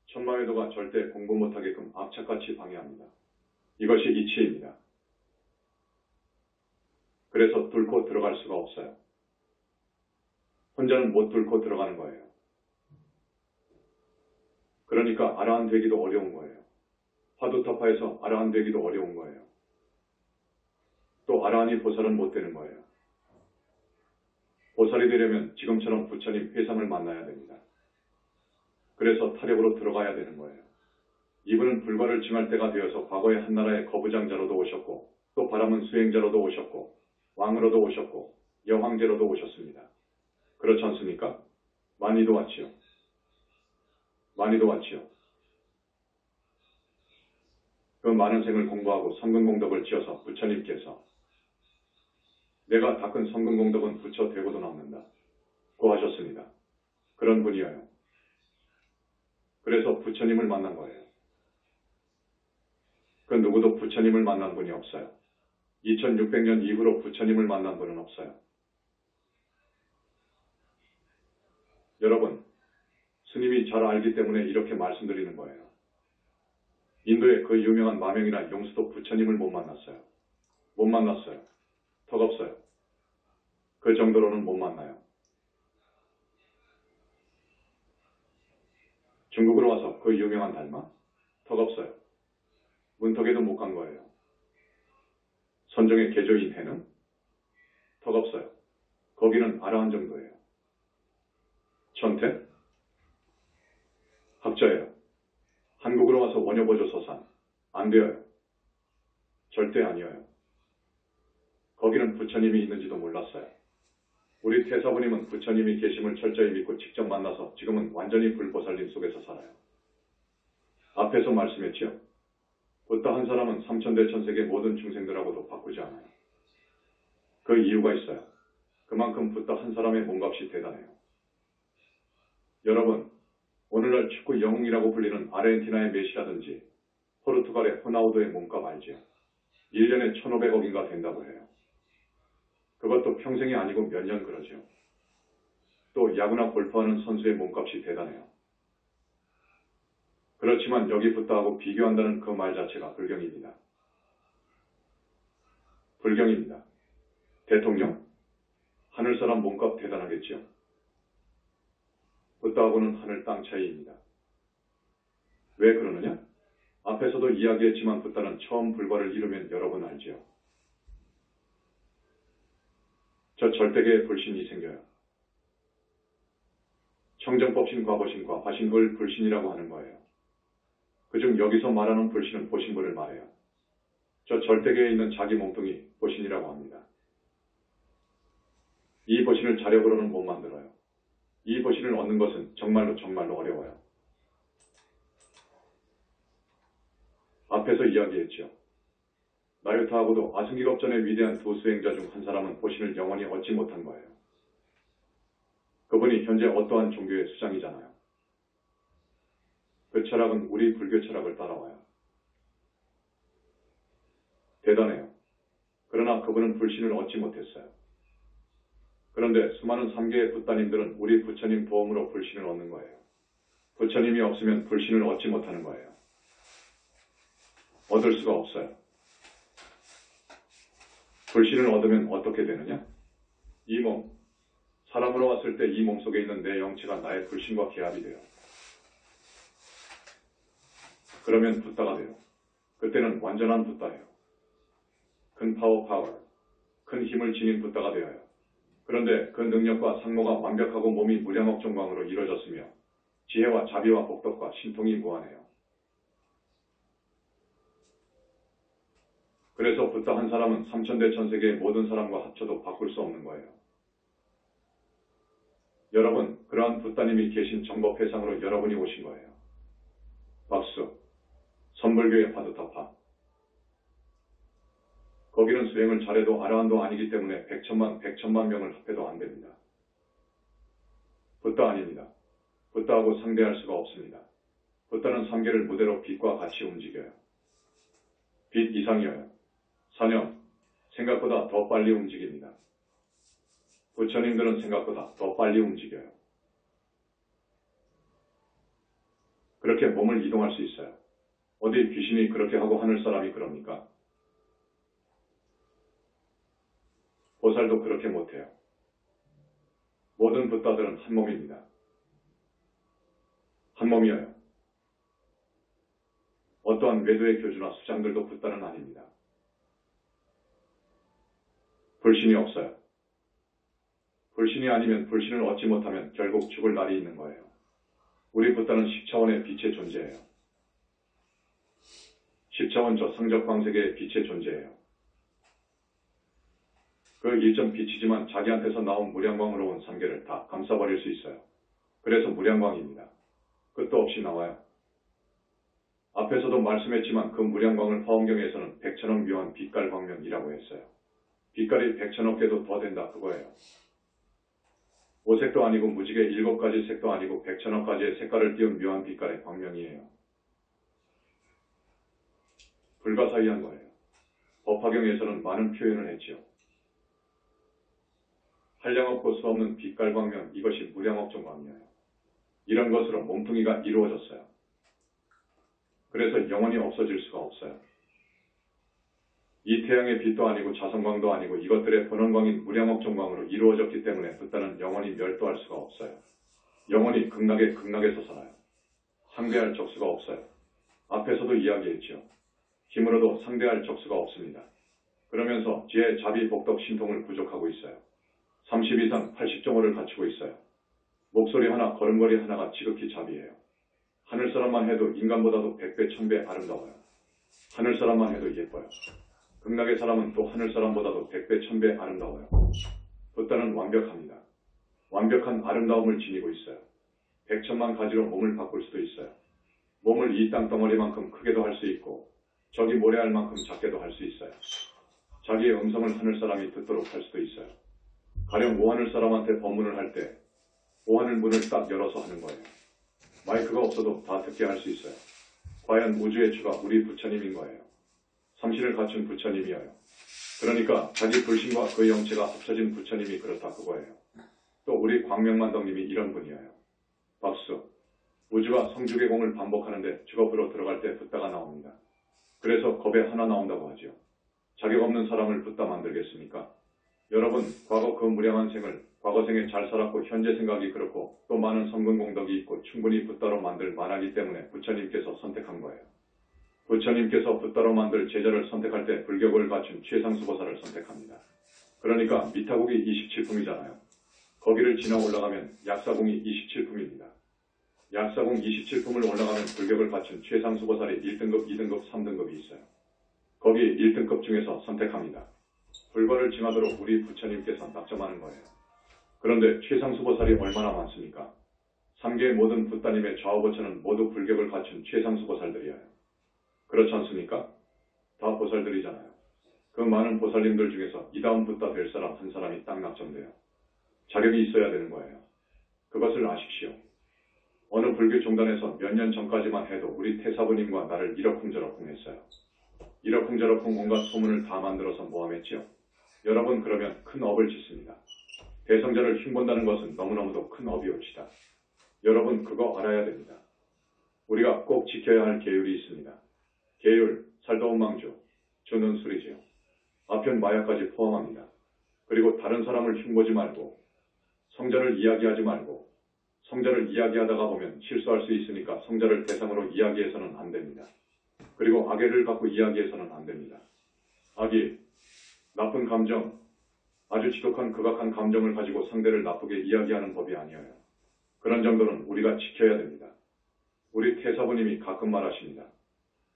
천마외도가 절대 공부 못하게끔 악착같이 방해합니다. 이것이 이치입니다. 그래서 뚫고 들어갈 수가 없어요. 혼자는 못 뚫고 들어가는 거예요. 그러니까 아라한 되기도 어려운 거예요. 화두타파에서 아라한 되기도 어려운 거예요. 또 아라한이 보살은 못 되는 거예요. 보살이 되려면 지금처럼 부처님 회상을 만나야 됩니다. 그래서 타력으로 들어가야 되는 거예요. 이분은 불과를 증할 때가 되어서 과거에 한나라의 거부장자로도 오셨고 또 바람은 수행자로도 오셨고 왕으로도 오셨고 여황제로도 오셨습니다. 그렇지 않습니까? 많이도 왔지요. 많이도 왔지요. 그 많은 생을 공부하고 성근공덕을 지어서 부처님께서 내가 닦은 성근공덕은 부처 되고도 남는다 고 하셨습니다. 그런 분이에요. 그래서 부처님을 만난 거예요. 그 누구도 부처님을 만난 분이 없어요. 2600년 이후로 부처님을 만난 분은 없어요. 여러분, 스님이 잘 알기 때문에 이렇게 말씀드리는 거예요. 인도의 그 유명한 마명이나 용수도 부처님을 못 만났어요. 못 만났어요. 턱없어요. 그 정도로는 못 만나요. 중국으로 와서 그 유명한 달마? 턱없어요. 문턱에도 못 간 거예요. 선종의 개조인 해는? 턱없어요. 거기는 아라한 정도예요. 천태? 학자예요. 한국으로 와서 원효보조 서산. 안 되어요. 절대 아니어요. 거기는 부처님이 있는지도 몰랐어요. 우리 태사부님은 부처님이 계심을 철저히 믿고 직접 만나서 지금은 완전히 불보살님 속에서 살아요. 앞에서 말씀했지요. 부다 한 사람은 삼천대천세계 모든 중생들하고도 바꾸지 않아요. 그 이유가 있어요. 그만큼 부다 한 사람의 몸값이 대단해요. 여러분, 오늘날 축구 영웅이라고 불리는 아르헨티나의 메시라든지 포르투갈의 호나우도의 몸값 알지요? 1년에 1,500억인가 된다고 해요. 그것도 평생이 아니고 몇 년 그러죠. 또 야구나 골프하는 선수의 몸값이 대단해요. 그렇지만 여기 부다하고 비교한다는 그 말 자체가 불경입니다. 불경입니다. 대통령? 하늘사람 몸값 대단하겠죠. 부다하고는 하늘 땅 차이입니다. 왜 그러느냐? 앞에서도 이야기했지만 부다는 처음 불과를 이루면 여러분 알지요. 저 절대계의 불신이 생겨요. 청정법신, 과보신과 화신을 불신이라고 하는 거예요. 그중 여기서 말하는 불신은 보신불을 말해요. 저 절대계에 있는 자기 몸뚱이 보신이라고 합니다. 이 보신을 자력으로는 못 만들어요. 이 보신을 얻는 것은 정말로 어려워요. 앞에서 이야기했죠. 나유타하고도 아승기겁전의 위대한 두 수행자 중 한 사람은 보신을 영원히 얻지 못한 거예요. 그분이 현재 어떠한 종교의 수장이잖아요. 그 철학은 우리 불교 철학을 따라와요. 대단해요. 그러나 그분은 불신을 얻지 못했어요. 그런데 수많은 3계의 부따님들은 우리 부처님 도움으로 불신을 얻는 거예요. 부처님이 없으면 불신을 얻지 못하는 거예요. 얻을 수가 없어요. 불신을 얻으면 어떻게 되느냐? 이 몸, 사람으로 왔을 때 이 몸속에 있는 내 영체가 나의 불신과 계합이 돼요. 그러면 부따가 돼요. 그때는 완전한 부따예요. 큰 파워, 큰 힘을 지닌 부따가 되어요. 그런데 그 능력과 상모가 완벽하고 몸이 무량억 정광으로 이루어졌으며 지혜와 자비와 복덕과 신통이 무한해요. 그래서 부따 한 사람은 삼천대천세계의 모든 사람과 합쳐도 바꿀 수 없는 거예요. 여러분, 그러한 부따님이 계신 정법회상으로 여러분이 오신 거예요. 박수. 선불교의 화두타파. 거기는 수행을 잘해도 아라한도 아니기 때문에 백천만 명을 합해도 안 됩니다. 부따 아닙니다. 부따하고 상대할 수가 없습니다. 부따는 3계를 무대로 빛과 같이 움직여요. 빛 이상이어요. 사념, 생각보다 더 빨리 움직입니다. 부처님들은 생각보다 더 빨리 움직여요. 그렇게 몸을 이동할 수 있어요. 어디 귀신이 그렇게 하고 하늘 사람이 그럽니까? 보살도 그렇게 못해요. 모든 부따들은 한 몸입니다. 한 몸이어요. 어떠한 외도의 교주나 수장들도 부따는 아닙니다. 불신이 없어요. 불신이 아니면 불신을 얻지 못하면 결국 죽을 날이 있는 거예요. 우리 부따는 10차원의 빛의 존재예요. 10차원 저 상적광세계의 빛의 존재예요. 그 일점 빛이지만 자기한테서 나온 무량광으로 온 3계를 다 감싸버릴 수 있어요. 그래서 무량광입니다. 끝도 없이 나와요. 앞에서도 말씀했지만 그 무량광을 화엄경에서는 100천억 묘한 빛깔 광명이라고 했어요. 빛깔이 100천억 개도 더 된다 그거예요. 5색도 아니고 무지개 7가지 색도 아니고 100천억 가지의 색깔을 띄운 묘한 빛깔의 광명이에요. 불가사의한 거예요. 법화경에서는 많은 표현을 했지요. 한량없고 수없는 빛깔 광명, 이것이 무량억정 광명이에요. 이런 것으로 몸뚱이가 이루어졌어요. 그래서 영원히 없어질 수가 없어요. 이 태양의 빛도 아니고 자성광도 아니고 이것들의 본원광인 무량억 정광으로 이루어졌기 때문에 붓다는 영원히 멸도할 수가 없어요. 영원히 극락에서 살아요. 상대할 적수가 없어요. 앞에서도 이야기했죠. 힘으로도 상대할 적수가 없습니다. 그러면서 지혜, 자비, 복덕, 신통을 부족하고 있어요. 30 이상 80정호를 갖추고 있어요. 목소리 하나, 걸음걸이 하나가 지극히 자비해요. 하늘 사람만 해도 인간보다도 100배, 1000배 아름다워요. 하늘 사람만 해도 예뻐요. 극락의 사람은 또 하늘 사람보다도 100배, 1000배 아름다워요. 붓다는 완벽합니다. 완벽한 아름다움을 지니고 있어요. 100천만 가지로 몸을 바꿀 수도 있어요. 몸을 이 땅덩어리만큼 크게도 할 수 있고 저기 모래알 만큼 작게도 할 수 있어요. 자기의 음성을 하늘 사람이 듣도록 할 수도 있어요. 가령 오하늘 사람한테 법문을 할 때 오하늘 문을 딱 열어서 하는 거예요. 마이크가 없어도 다 듣게 할 수 있어요. 과연 우주의 주가 우리 부처님인 거예요. 삼신을 갖춘 부처님이어요. 그러니까 자기 불신과 그 영체가 합쳐진 부처님이 그렇다 그거예요. 또 우리 광명만덕님이 이런 분이에요. 박수. 우주가 성주개공을 반복하는데 주겁으로 들어갈 때 붓다가 나옵니다. 그래서 겁에 하나 나온다고 하죠. 자격 없는 사람을 붓다 만들겠습니까? 여러분, 과거 그 무량한 생을 과거 생에 잘 살았고 현재 생각이 그렇고 또 많은 성근공덕이 있고 충분히 붓다로 만들 만하기 때문에 부처님께서 선택한 거예요. 부처님께서 붓다로 만들 제자를 선택할 때 불격을 갖춘 최상수보살을 선택합니다. 그러니까 미타국이 27품이잖아요. 거기를 지나 올라가면 약사궁이 27품입니다. 약사궁 27품을 올라가면 불격을 갖춘 최상수보살이 1등급, 2등급, 3등급이 있어요. 거기 1등급 중에서 선택합니다. 불벌을 징하도록 우리 부처님께서 낙점하는 거예요. 그런데 최상수보살이 얼마나 많습니까? 3개의 모든 붓다님의 좌우보처는 모두 불격을 갖춘 최상수보살들이에요. 그렇지 않습니까? 다 보살들이잖아요. 그 많은 보살님들 중에서 이 다음 붓다 될 사람 한 사람이 딱 낙점돼요. 자격이 있어야 되는 거예요. 그것을 아십시오. 어느 불교 종단에서 몇 년 전까지만 해도 우리 태사부님과 나를 이러쿵저러쿵 했어요. 이러쿵저러쿵 온갖 소문을 다 만들어서 모함했지요. 여러분 그러면 큰 업을 짓습니다. 대성자를 흉본다는 것은 너무너무도 큰 업이옵시다. 여러분 그거 알아야 됩니다. 우리가 꼭 지켜야 할 계율이 있습니다. 계율, 살더운 망주, 주는 술이지요. 아편 마약까지 포함합니다. 그리고 다른 사람을 흉보지 말고 성자를 이야기하지 말고 성자를 이야기하다가 보면 실수할 수 있으니까 성자를 대상으로 이야기해서는 안 됩니다. 그리고 악애를 갖고 이야기해서는 안 됩니다. 악이, 나쁜 감정, 아주 지독한 극악한 감정을 가지고 상대를 나쁘게 이야기하는 법이 아니에요. 그런 정도는 우리가 지켜야 됩니다. 우리 태사부님이 가끔 말하십니다.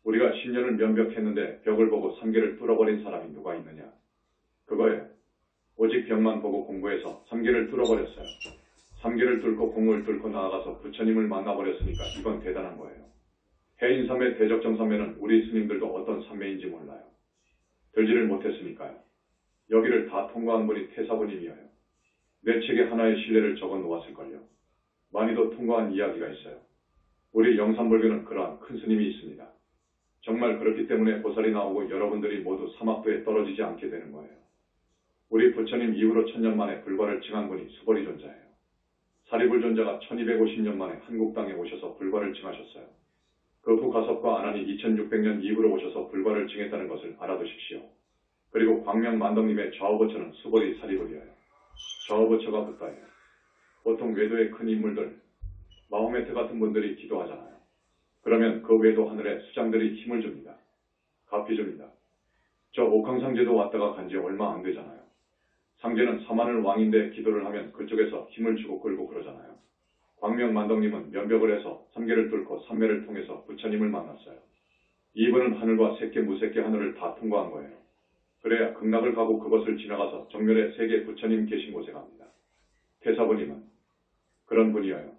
우리가 10년을 면벽했는데 벽을 보고 3개를 뚫어버린 사람이 누가 있느냐. 그거예요. 오직 벽만 보고 공부해서 3개를 뚫어버렸어요. 3개를 뚫고 공을 뚫고 나아가서 부처님을 만나버렸으니까 이건 대단한 거예요. 해인삼매 대적정삼매는 우리 스님들도 어떤 삼매인지 몰라요. 들지를 못했으니까요. 여기를 다 통과한 분이 태사부님이에요. 내 책에 하나의 신뢰를 적어 놓았을걸요. 많이도 통과한 이야기가 있어요. 우리 영산불교는 그러한 큰 스님이 있습니다. 정말 그렇기 때문에 보살이 나오고 여러분들이 모두 사막도에 떨어지지 않게 되는 거예요. 우리 부처님 이후로 1000년 만에 불과를 징한 분이 수보리 존자예요. 사리불 존자가 1250년 만에 한국 땅에 오셔서 불과를 징하셨어요. 그 후 가섭과 아난이 2600년 이후로 오셔서 불과를 징했다는 것을 알아두십시오. 그리고 광명만덕님의 좌우보처는 수보리 사리불이에요. 좌우보처가 붓다예요. 보통 외도의 큰 인물들, 마호메트 같은 분들이 기도하잖아요. 그러면 그 외도 하늘에 수장들이 힘을 줍니다. 갚이 줍니다. 저 옥황상제도 왔다가 간지 얼마 안 되잖아요. 상제는 사만을 왕인데 기도를 하면 그쪽에서 힘을 주고 끌고 그러잖아요. 광명만덕님은 면벽을 해서 3개를 뚫고 3매를 통해서 부처님을 만났어요. 이분은 하늘과 세계 무세계 하늘을 다 통과한 거예요. 그래야 극락을 가고 그것을 지나가서 정면에 세계 부처님 계신 곳에 갑니다. 태사부님은 그런 분이에요.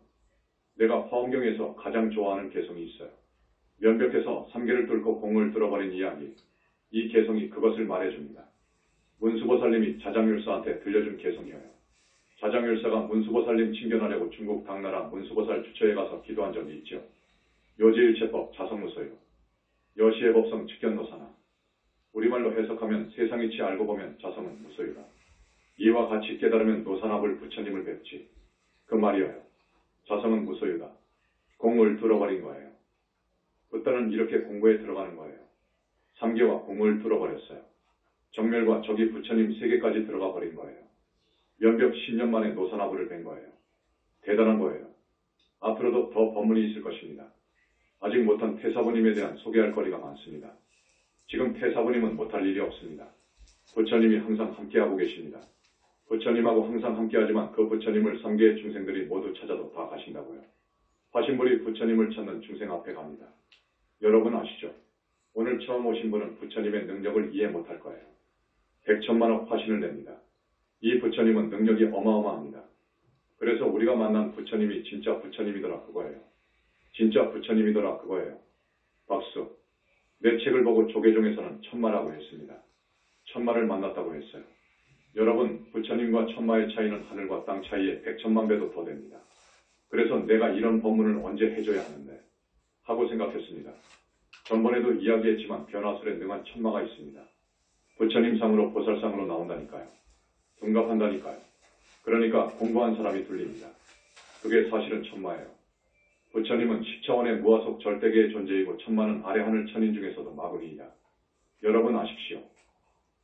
내가 화엄경에서 가장 좋아하는 개성이 있어요. 면벽해서 3개를 뚫고 공을 뚫어버린 이야기. 이 개성이 그것을 말해줍니다. 문수보살님이 자장율사한테 들려준 개성이에요. 자장율사가 문수보살님 칭견하려고 중국 당나라 문수보살 주처에 가서 기도한 적이 있죠. 요지일체법 자성무소요. 여시의 법성 직견노사나. 우리말로 해석하면 세상이치 알고 보면 자성은 무소유다. 이와 같이 깨달으면 노산합을 부처님을 뵙지. 그 말이에요. 자성은 무소유다. 공을 뚫어버린 거예요. 붓다는 이렇게 공부에 들어가는 거예요. 3개와 공을 뚫어버렸어요. 정멸과 저기 부처님 3개까지 들어가 버린 거예요. 연벽 10년 만에 노선화부를 뵌 거예요. 대단한 거예요. 앞으로도 더 법문이 있을 것입니다. 아직 못한 태사부님에 대한 소개할 거리가 많습니다. 지금 태사부님은 못할 일이 없습니다. 부처님이 항상 함께하고 계십니다. 부처님하고 항상 함께하지만 그 부처님을 3개의 중생들이 모두 찾아도 다 가신다고요. 화신불이 부처님을 찾는 중생 앞에 갑니다. 여러분 아시죠? 오늘 처음 오신 분은 부처님의 능력을 이해 못할 거예요. 100천만억 화신을 냅니다. 이 부처님은 능력이 어마어마합니다. 그래서 우리가 만난 부처님이 진짜 부처님이더라 그거예요. 진짜 부처님이더라 그거예요. 박수. 내 책을 보고 조계종에서는 천마라고 했습니다. 천마를 만났다고 했어요. 여러분, 부처님과 천마의 차이는 하늘과 땅 차이에 100천만 배도 더 됩니다. 그래서 내가 이런 법문을 언제 해줘야 하는데 하고 생각했습니다. 전번에도 이야기했지만 변화술에 능한 천마가 있습니다. 부처님상으로 보살상으로 나온다니까요. 둔갑한다니까요. 그러니까 공부한 사람이 둘립니다. 그게 사실은 천마예요. 부처님은 10차원의 무아속 절대계의 존재이고 천마는 아래 하늘 천인 중에서도 마구니이다. 여러분 아십시오.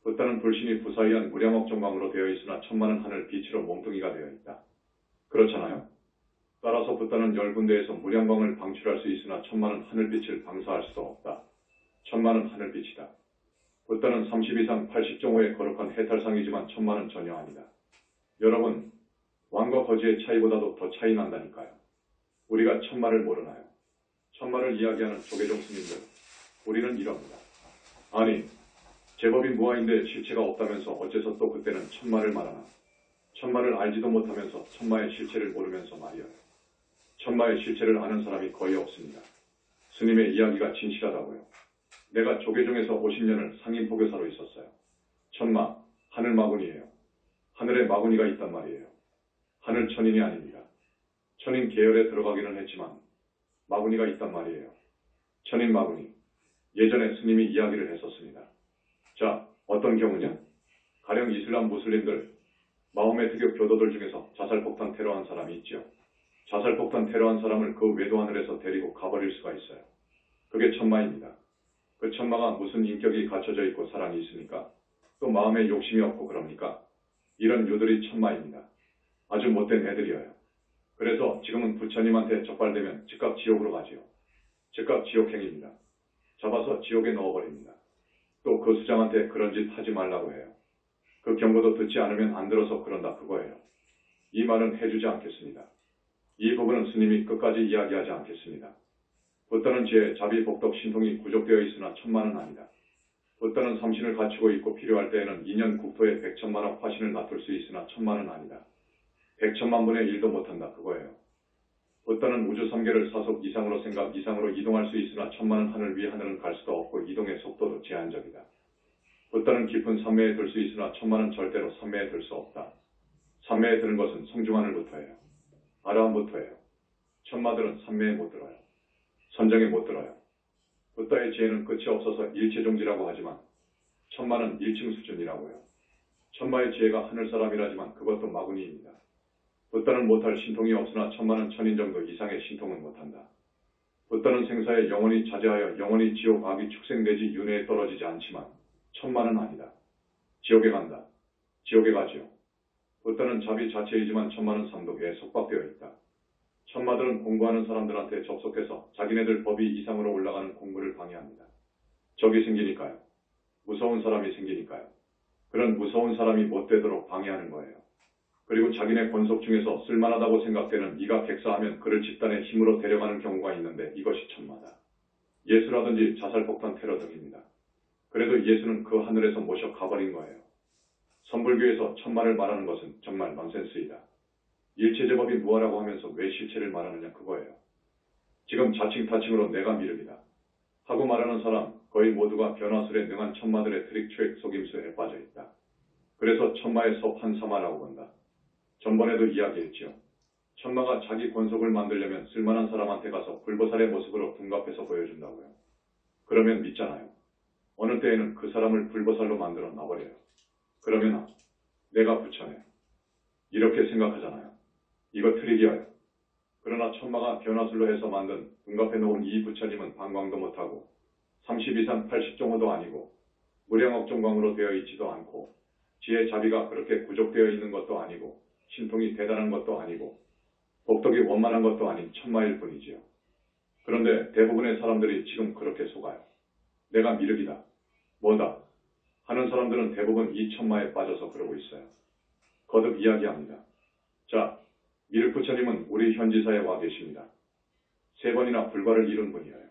붓다는 불신이 부사이한 무량억 정광으로 되어 있으나 천마는 하늘 빛으로 몸뚱이가 되어 있다. 그렇잖아요. 따라서 붓다는 10군데에서 무량광을 방출할 수 있으나 천마는 하늘빛을 방사할 수도 없다. 천마는 하늘빛이다. 붓다는 30 이상 80종호의 거룩한 해탈상이지만 천마는 전혀 아니다. 여러분, 왕과 거지의 차이보다도 더 차이 난다니까요. 우리가 천마를 모르나요? 천마를 이야기하는 조계종 스님들, 우리는 이럽니다. 아니, 제법이 무아인데 실체가 없다면서 어째서 또 그때는 천마를 말하나? 천마를 알지도 못하면서 천마의 실체를 모르면서 말이어요. 천마의 실체를 아는 사람이 거의 없습니다. 스님의 이야기가 진실하다고요. 내가 조계종에서 50년을 상인포교사로 있었어요. 천마, 하늘 마군이에요. 하늘에 마군이가 있단 말이에요. 하늘 천인이 아닙니다. 천인 계열에 들어가기는 했지만 마군이가 있단 말이에요. 천인 마군이. 예전에 스님이 이야기를 했었습니다. 자, 어떤 경우냐? 가령 이슬람 무슬림들, 마호메트교 교도들 중에서 자살폭탄 테러한 사람이 있죠. 자살폭탄 테러한 사람을 그 외도 하늘에서 데리고 가버릴 수가 있어요. 그게 천마입니다. 그 천마가 무슨 인격이 갖춰져 있고 사랑이 있습니까? 또 마음에 욕심이 없고 그럽니까? 이런 유들이 천마입니다. 아주 못된 애들이에요. 그래서 지금은 부처님한테 적발되면 즉각 지옥으로 가지요. 즉각 지옥행입니다. 잡아서 지옥에 넣어버립니다. 또 그 수장한테 그런 짓 하지 말라고 해요. 그 경고도 듣지 않으면 안 들어서 그런다 그거예요. 이 말은 해주지 않겠습니다. 이 부분은 스님이 끝까지 이야기하지 않겠습니다. 붓다는 지혜, 자비, 복덕, 신통이 구족되어 있으나 천마는 아니다. 붓다는 삼신을 갖추고 있고 필요할 때에는 인연 국토에 100천만억 화신을 놔둘 수 있으나 천마는 아니다. 100천만 분의 1도 못한다 그거예요. 붓다는 우주 3개를 사속 이상으로 생각 이상으로 이동할 수 있으나 천마는 하늘 위 하늘은 갈 수도 없고 이동의 속도도 제한적이다. 붓다는 깊은 산매에 들 수 있으나 천마는 절대로 산매에 들 수 없다. 산매에 드는 것은 성중하늘부터예요. 아라함부터예요. 천마들은 산매에 못 들어요. 선정에 못 들어요. 붓다의 지혜는 끝이 없어서 일체종지라고 하지만 천마는 1층 수준이라고요. 천마의 지혜가 하늘사람이라지만 그것도 마구니입니다. 붓다는 못할 신통이 없으나 천마는 천인 정도 이상의 신통은 못한다. 붓다는 생사에 영원히 자제하여 영원히 지옥 악이 축생되지 윤회에 떨어지지 않지만 천마는 아니다. 지옥에 간다. 지옥에 가지요. 붓다는 자비 자체이지만 천마는 삼독에 속박되어 있다. 천마들은 공부하는 사람들한테 접속해서 자기네들 법이 이상으로 올라가는 공부를 방해합니다. 적이 생기니까요. 무서운 사람이 생기니까요. 그런 무서운 사람이 못 되도록 방해하는 거예요. 그리고 자기네 권속 중에서 쓸만하다고 생각되는 이가 객사하면 그를 집단의 힘으로 데려가는 경우가 있는데 이것이 천마다. 예수라든지 자살폭탄 테러 등입니다. 그래도 예수는 그 하늘에서 모셔 가버린 거예요. 선불교에서 천마를 말하는 것은 정말 넌센스이다. 일체제법이 무아라고 하면서 왜 실체를 말하느냐 그거예요. 지금 자칭타칭으로 내가 미륵이다 하고 말하는 사람 거의 모두가 변화술에 능한 천마들의 트릭 속임수에 빠져 있다. 그래서 천마의 섭한사마라고 본다. 전번에도 이야기했죠. 천마가 자기 권속을 만들려면 쓸만한 사람한테 가서 불보살의 모습으로 둔갑해서 보여준다고요. 그러면 믿잖아요. 어느 때에는 그 사람을 불보살로 만들어 놔버려요. 그러면 내가 부처네. 이렇게 생각하잖아요. 이거 트릭이에요. 그러나 천마가 변화술로 해서 만든 눈앞에 놓은 이 부처님은 방광도 못하고 30 이상 80종호도 아니고 무량억종광으로 되어 있지도 않고 지혜 자비가 그렇게 구족되어 있는 것도 아니고 신통이 대단한 것도 아니고 복덕이 원만한 것도 아닌 천마일 뿐이지요. 그런데 대부분의 사람들이 지금 그렇게 속아요. 내가 미륵이다. 뭐다. 하는 사람들은 대부분 이 천마에 빠져서 그러고 있어요. 거듭 이야기합니다. 자, 미륵 부처님은 우리 현지사에 와 계십니다. 3번이나 불과를 이룬 분이에요.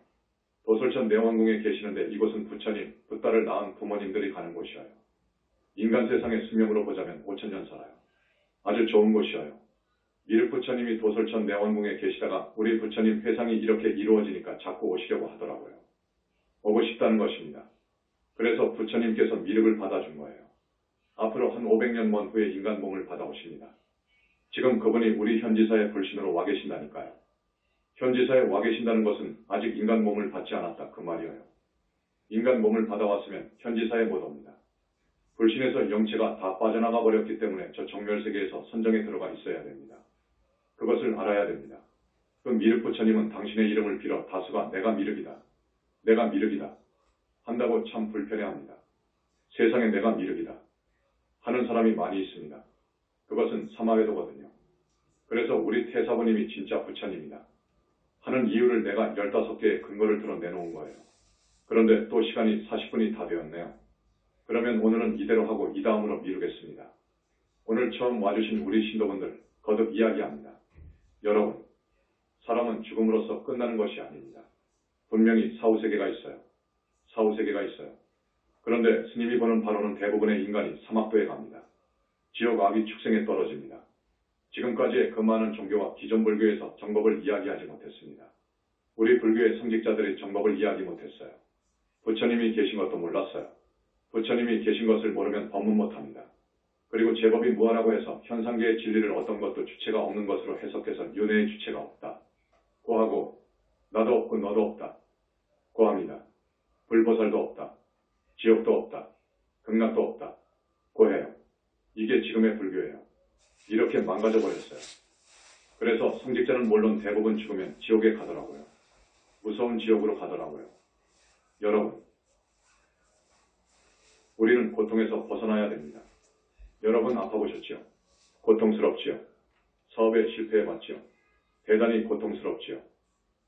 도솔천 내원궁에 계시는데 이곳은 부처님, 붓다를 낳은 부모님들이 가는 곳이에요. 인간 세상의 수명으로 보자면 5천년 살아요. 아주 좋은 곳이에요. 미륵 부처님이 도솔천 내원궁에 계시다가 우리 부처님 회상이 이렇게 이루어지니까 자꾸 오시려고 하더라고요. 오고 싶다는 것입니다. 그래서 부처님께서 미륵을 받아준 거예요. 앞으로 한 500년 먼 후에 인간 몸을 받아오십니다. 지금 그분이 우리 현지사의 불신으로 와 계신다니까요. 현지사에 와 계신다는 것은 아직 인간 몸을 받지 않았다 그 말이에요. 인간 몸을 받아왔으면 현지사에 못 옵니다. 불신에서 영체가 다 빠져나가 버렸기 때문에 저 정멸세계에서 선정에 들어가 있어야 됩니다. 그것을 알아야 됩니다. 그 미륵 부처님은 당신의 이름을 빌어 다수가 내가 미륵이다. 내가 미륵이다. 한다고 참 불편해합니다. 세상에 내가 미륵이다. 하는 사람이 많이 있습니다. 그것은 사마회도거든요. 그래서 우리 태사부님이 진짜 부처님이다. 하는 이유를 내가 15개의 근거를 들어 내놓은 거예요. 그런데 또 시간이 40분이 다 되었네요. 그러면 오늘은 이대로 하고 이 다음으로 미루겠습니다. 오늘 처음 와주신 우리 신도분들 거듭 이야기합니다. 여러분, 사람은 죽음으로써 끝나는 것이 아닙니다. 분명히 사후세계가 있어요. 사후세계가 있어요. 그런데 스님이 보는 바로는 대부분의 인간이 사막도에 갑니다. 지옥 악이 축생에 떨어집니다. 지금까지의 그 많은 종교와 기존 불교에서 정법을 이야기하지 못했습니다. 우리 불교의 성직자들이 정법을 이야기 못했어요. 부처님이 계신 것도 몰랐어요. 부처님이 계신 것을 모르면 법문 못합니다. 그리고 제법이 무하라고 해서 현상계의 진리를 어떤 것도 주체가 없는 것으로 해석해서 윤회의 주체가 없다. 고하고 나도 없고 너도 없다. 고합니다. 불보살도 없다. 지옥도 없다. 극락도 없다. 고해요. 이게 지금의 불교예요. 이렇게 망가져버렸어요. 그래서 성직자는 물론 대부분 죽으면 지옥에 가더라고요. 무서운 지옥으로 가더라고요. 여러분, 우리는 고통에서 벗어나야 됩니다. 여러분 아파보셨지요? 고통스럽지요? 사업에 실패해봤지요? 대단히 고통스럽지요?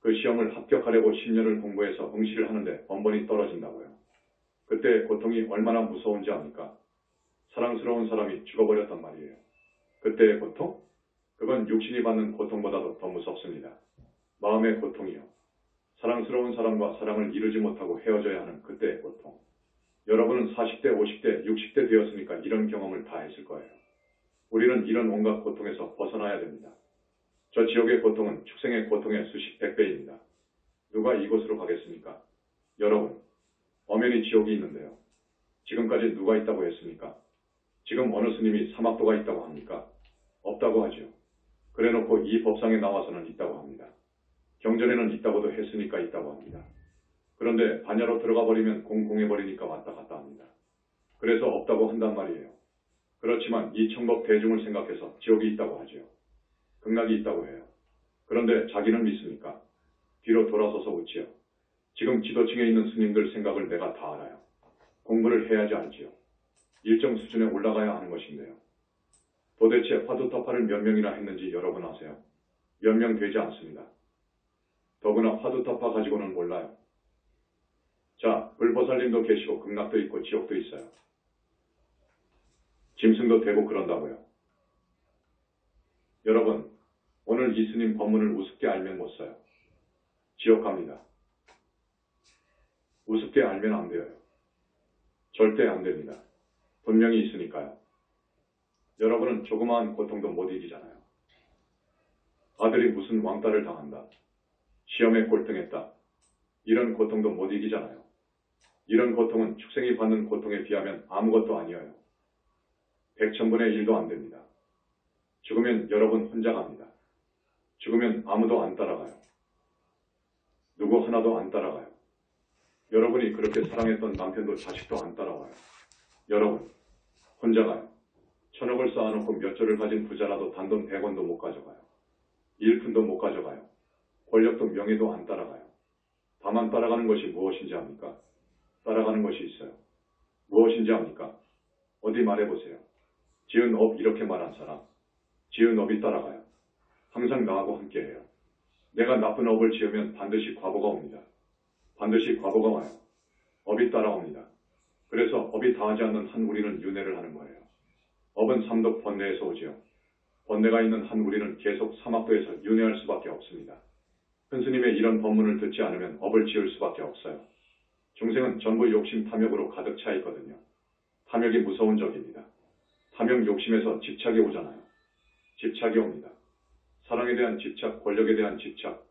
그 시험을 합격하려고 10년을 공부해서 응시를 하는데 번번이 떨어진다고요. 그때 고통이 얼마나 무서운지 압니까? 사랑스러운 사람이 죽어버렸단 말이에요. 그때의 고통? 그건 육신이 받는 고통보다도 더 무섭습니다. 마음의 고통이요. 사랑스러운 사람과 사랑을 이루지 못하고 헤어져야 하는 그때의 고통. 여러분은 40대, 50대, 60대 되었으니까 이런 경험을 다 했을 거예요. 우리는 이런 온갖 고통에서 벗어나야 됩니다. 저 지옥의 고통은 축생의 고통의 수십 100배입니다. 누가 이곳으로 가겠습니까? 여러분, 엄연히 지옥이 있는데요. 지금까지 누가 있다고 했습니까? 지금 어느 스님이 사막도가 있다고 합니까? 없다고 하죠. 그래놓고 이 법상에 나와서는 있다고 합니다. 경전에는 있다고도 했으니까 있다고 합니다. 그런데 반야로 들어가 버리면 공공해버리니까 왔다 갔다 합니다. 그래서 없다고 한단 말이에요. 그렇지만 이 천법 대중을 생각해서 지옥이 있다고 하죠. 극락이 있다고 해요. 그런데 자기는 믿습니까? 뒤로 돌아서서 웃지요. 지금 지도층에 있는 스님들 생각을 내가 다 알아요. 공부를 해야지 알지요. 일정 수준에 올라가야 하는 것인데요. 도대체 화두타파를 몇 명이나 했는지 여러분 아세요? 몇 명 되지 않습니다. 더구나 화두타파 가지고는 몰라요. 자, 불보살님도 계시고 극락도 있고 지옥도 있어요. 짐승도 되고 그런다고요. 여러분, 오늘 이 스님 법문을 우습게 알면 못 써요. 지옥 갑니다. 우습게 알면 안 돼요. 절대 안 됩니다. 분명히 있으니까요. 여러분은 조그마한 고통도 못 이기잖아요. 아들이 무슨 왕따를 당한다. 시험에 꼴등했다. 이런 고통도 못 이기잖아요. 이런 고통은 축생이 받는 고통에 비하면 아무것도 아니에요. 100,000분의 1도 안 됩니다. 죽으면 여러분 혼자 갑니다. 죽으면 아무도 안 따라가요. 누구 하나도 안 따라가요. 여러분이 그렇게 사랑했던 남편도 자식도 안 따라와요. 여러분, 혼자 가요. 1000억을 쌓아놓고 몇 조를 가진 부자라도 단돈 100원도 못 가져가요. 일푼도 못 가져가요. 권력도 명예도 안 따라가요. 다만 따라가는 것이 무엇인지 압니까? 따라가는 것이 있어요. 무엇인지 압니까? 어디 말해보세요. 지은 업 이렇게 말한 사람. 지은 업이 따라가요. 항상 나하고 함께해요. 내가 나쁜 업을 지으면 반드시 과보가 옵니다. 반드시 과보가 와요. 업이 따라옵니다. 그래서 업이 다하지 않는 한 우리는 윤회를 하는 거예요. 업은 삼독 번뇌에서 오지요. 번뇌가 있는 한 우리는 계속 사막도에서 윤회할 수밖에 없습니다. 큰 스님의 이런 법문을 듣지 않으면 업을 지을 수밖에 없어요. 중생은 전부 욕심 탐욕으로 가득 차 있거든요. 탐욕이 무서운 적입니다. 탐욕 욕심에서 집착이 오잖아요. 집착이 옵니다. 사랑에 대한 집착, 권력에 대한 집착,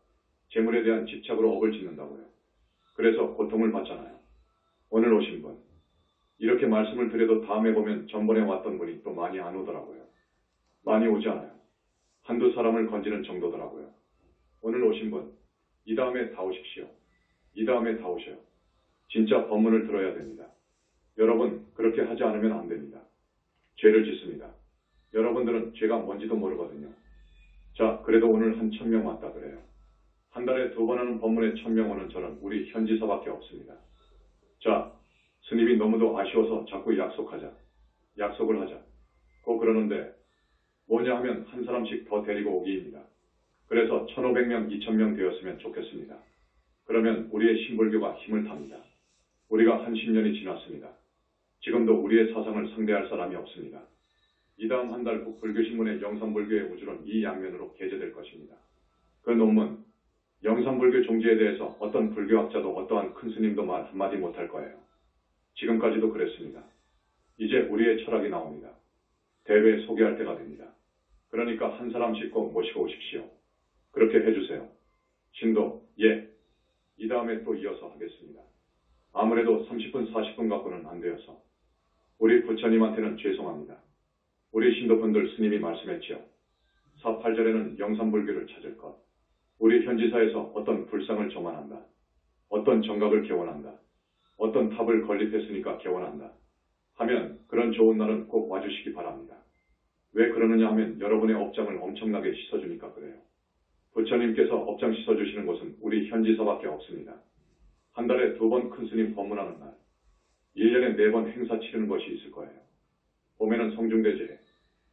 재물에 대한 집착으로 업을 짓는다고요. 그래서 고통을 받잖아요. 오늘 오신 분, 이렇게 말씀을 드려도 다음에 보면 전번에 왔던 분이 또 많이 안 오더라고요. 많이 오지 않아요. 한두 사람을 건지는 정도더라고요. 오늘 오신 분, 이 다음에 다 오십시오. 이 다음에 다 오셔요. 진짜 법문을 들어야 됩니다. 여러분, 그렇게 하지 않으면 안 됩니다. 죄를 짓습니다. 여러분들은 죄가 뭔지도 모르거든요. 자, 그래도 오늘 한 1000명 왔다 그래요. 한 달에 2번 하는 법문에 1000명 오는 저는 우리 현지사밖에 없습니다. 자, 스님이 너무도 아쉬워서 자꾸 약속하자. 약속을 하자. 꼭 그러는데 뭐냐 하면 한 사람씩 더 데리고 오기입니다. 그래서 1500명, 2000명 되었으면 좋겠습니다. 그러면 우리의 신불교가 힘을 탑니다. 우리가 한 10년이 지났습니다. 지금도 우리의 사상을 상대할 사람이 없습니다. 이 다음 한 달 후 불교신문의 영산불교의 우주론 이 양면으로 게재될 것입니다. 그 논문, 영산불교 종지에 대해서 어떤 불교학자도 어떠한 큰 스님도 말 한마디 못할 거예요. 지금까지도 그랬습니다. 이제 우리의 철학이 나옵니다. 대회 소개할 때가 됩니다. 그러니까 한 사람씩 꼭 모시고 오십시오. 그렇게 해주세요. 신도, 예. 이 다음에 또 이어서 하겠습니다. 아무래도 30분, 40분 갖고는 안 되어서 우리 부처님한테는 죄송합니다. 우리 신도분들 스님이 말씀했지요. 4.8절에는 영산불교를 찾을 것. 우리 현지사에서 어떤 불상을 조만한다. 어떤 정각을 개원한다. 어떤 탑을 건립했으니까 개원한다. 하면 그런 좋은 날은 꼭 와주시기 바랍니다. 왜 그러느냐 하면 여러분의 업장을 엄청나게 씻어주니까 그래요. 부처님께서 업장 씻어주시는 곳은 우리 현지사밖에 없습니다. 한 달에 2번 큰 스님 법문하는 날, 1년에 4번 행사 치르는 것이 있을 거예요. 봄에는 성중대제,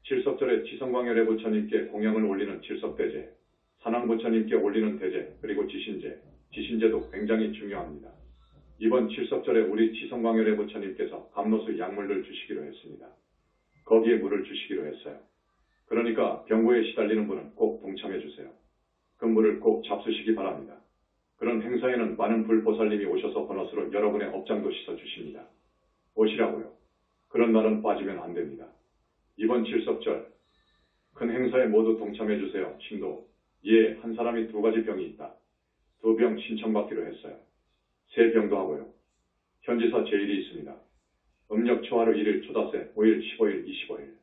칠석절에 지성광열의 부처님께 공양을 올리는 칠석대제, 산왕부처님께 올리는 대제, 그리고 지신제, 지신제도 굉장히 중요합니다. 이번 칠석절에 우리 지성광열의 부처님께서 감로수 약물을 주시기로 했습니다. 거기에 물을 주시기로 했어요. 그러니까 병고에 시달리는 분은 꼭 동참해 주세요. 그 물을 꼭 잡수시기 바랍니다. 그런 행사에는 많은 불보살님이 오셔서 번호수로 여러분의 업장도 씻어주십니다. 오시라고요. 그런 날은 빠지면 안 됩니다. 이번 칠석절 큰 행사에 모두 동참해 주세요. 신도, 예, 한 사람이 2가지 병이 있다. 2병 신청받기로 했어요. 3병도 하고요. 현지사 제일이 있습니다. 음력 초하루 1일 초다세, 5일, 15일, 25일.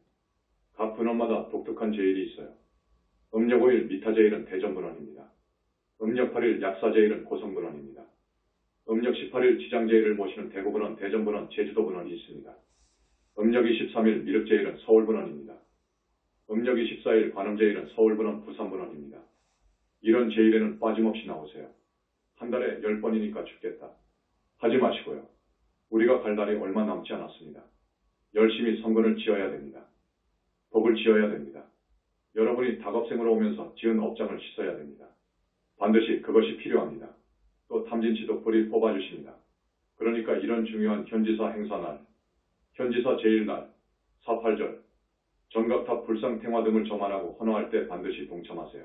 각 분원마다 독특한 제일이 있어요. 음력 5일 미타제일은 대전분원입니다. 음력 8일 약사제일은 고성분원입니다. 음력 18일 지장제일을 모시는 대구분원, 대전분원, 제주도분원이 있습니다. 음력 23일 미륵제일은 서울분원입니다. 음력 24일 관음제일은 서울분원, 부산분원입니다. 이런 제일에는 빠짐없이 나오세요. 한 달에 10번이니까 죽겠다. 하지 마시고요. 우리가 갈 날이 얼마 남지 않았습니다. 열심히 성근을 지어야 됩니다. 복을 지어야 됩니다. 여러분이 닭업생으로 오면서 지은 업장을 씻어야 됩니다. 반드시 그것이 필요합니다. 또 탐진치도 뿌리 뽑아주십니다. 그러니까 이런 중요한 현지사 행사날, 현지사 제일날, 4.8절, 정각탑 불상탱화 등을 정안하고 헌화할 때 반드시 동참하세요.